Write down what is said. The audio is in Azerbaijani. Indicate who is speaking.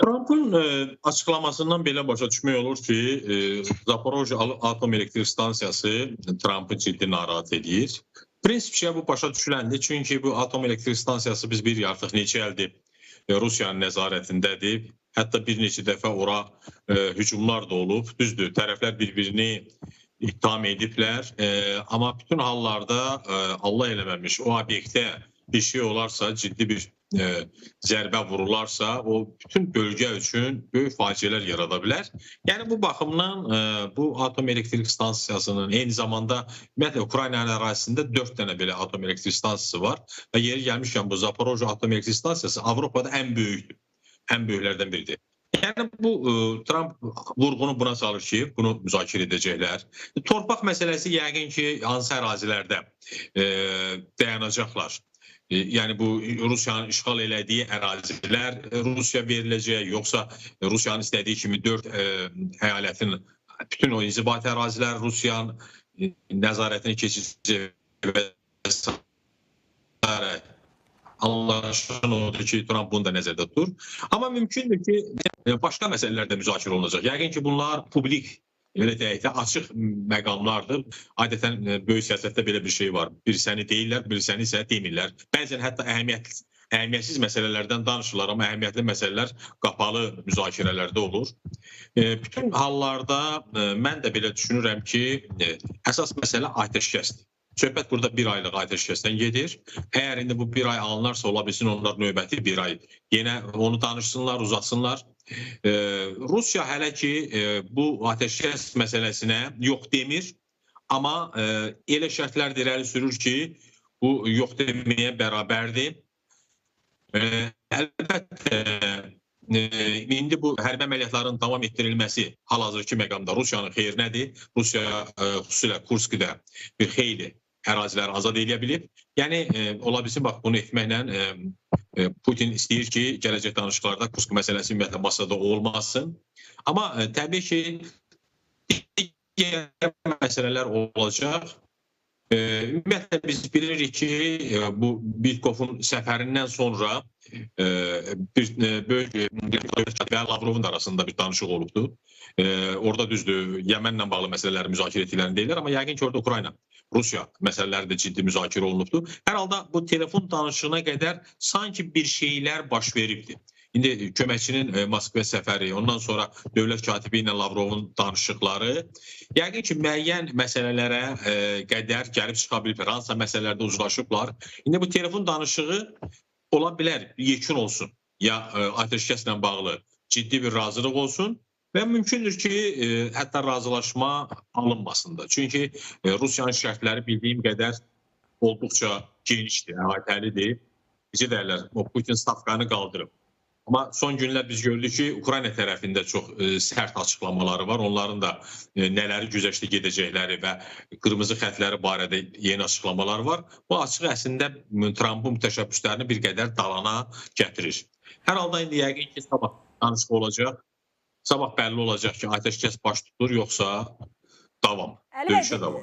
Speaker 1: Trump'ın açıklamasından belə başa düşmək olur ki, Zaporojye Atom Elektrik Stansiyası Trump'ı ciddi narahat edir. Prinsipcə bu başa düşüləndir, çünki bu atom elektrik stansiyası biz bilirik artıq neçə ildir Rusiyanın nəzarətindədir. Hətta bir neçə dəfə ora hücumlar da olub. Düzdür, tərəflər bir-birini ittiham ediblər. Amma bütün hallarda Allah eləməmiş o obyektə bir şey olarsa, ciddi bir zərbə vurularsa, o bütün bölgə üçün böyük faciələr yarada bilər. Yəni bu baxımdan bu atom elektrik stansiyasının eyni zamanda ümumiyyətlə Ukraynanın ərazisində 4 dənə belə atom elektrik stansiyası var və yeri gəlmişkən bu Zaporojye Atom Elektrik Stansiyası Avropada ən böyükdür. Ən böyüklərdən biridir. Yəni bu Trump vurğunu buna salır ki, bunu müzakirə edəcəklər. Torpaq məsələsi yəqin ki, hansı ərazilərdə dayanacaqlar. Yəni bu Rusiyanın işğal elədiyi ərazilər Rusiya veriləcək, yoxsa Rusiyanın istədiyi kimi 4 əyalətin bütün o inzibati ərazilər Rusiyanın nəzarətinə keçəcək və s. Anlaşılan odur ki, Trump bunu da nəzərdə tutur. Amma mümkündür ki, başqa məsələlər də müzakirə olunacaq. Yəqin ki, bunlar publik, elə deyək də, açıq məqamlardır. Adətən böyük siyasətdə belə bir şey var. Bir səni deyirlər, bir səni isə demirlər. Bəzən hətta əhəmiyyətsiz məsələlərdən danışırlar, amma əhəmiyyətli məsələlər qapalı müzakirələrdə olur. Bütün hallarda mən də belə düşünürəm ki, əsas məsələ atəşkəsdir. Söhbət burada bir aylıq atəşkəsdən gedir. Əgər indi bu bir ay alınarsa, ola bilsin onlar növbəti bir ay yenə onu danışsınlar, uzatsınlar. Rusiya hələ ki bu atəşkəs məsələsinə yox demir, amma elə şərtlər irəli sürür ki, bu yox deməyə bərabərdir. Əlbəttə, indi bu hərbi əməliyyatların davam etdirilməsi hal-hazırki məqamda Rusiyanın xeyrinədir. Rusiya xüsusilə Kurskidə bir xeyli ərazilər azad edə bilib. Yəni, ola bilsin, bax, bunu etməklə Putin istəyir ki, gələcək danışıqlarda Kursk məsələsi ümumiyyətlə masada olmasın. Amma təbii ki, digər məsələlər olacaq. Ümumiyyətlə, biz bilirik ki, bu Bitkovun səfərindən sonra bir böyük və Lavrovun arasında bir danışıq olubdur. Orada düzdür, Yəmənlə bağlı məsələləri müzakirə etdiklərini deyirlər, amma yəqin ki, orada Ukrayna, Rusiya məsələləri də ciddi müzakirə olunubdur. Hər halda bu telefon danışığına qədər sanki bir şeylər baş veribdir. İndi köməkçinin Moskva səfəri, ondan sonra dövlət katibi ilə Lavrovun danışıqları yəqin ki, müəyyən məsələlərə qədər gəlib çıxa bilib, hansısa məsələlərdə uzlaşıblar. İndi bu telefon danışığı ola bilər, yekun olsun, ya atəşkəslə bağlı ciddi bir razılıq olsun və mümkündür ki, hətta razılaşma alınmasın da. Çünki Rusiyanın şərtləri bildiyim qədər olduqca genişdir, əhatəlidir. Necə deyirlər, o Putin stavkanı qaldırıb. Amma son günlər biz gördük ki, Ukrayna tərəfində çox sərt açıqlamaları var. Onların da nələri güzəştə gedəcəkləri və qırmızı xətləri barədə yeni açıqlamalar var. Bu açıq əslində Trump'ın təşəbbüslərini bir qədər dalana gətirir. Hər halda indi yəqin ki, sabah danışıq olacaq. Sabah bəlli olacaq ki, atəşkəs baş tutur, yoxsa davam, döyüşə davam.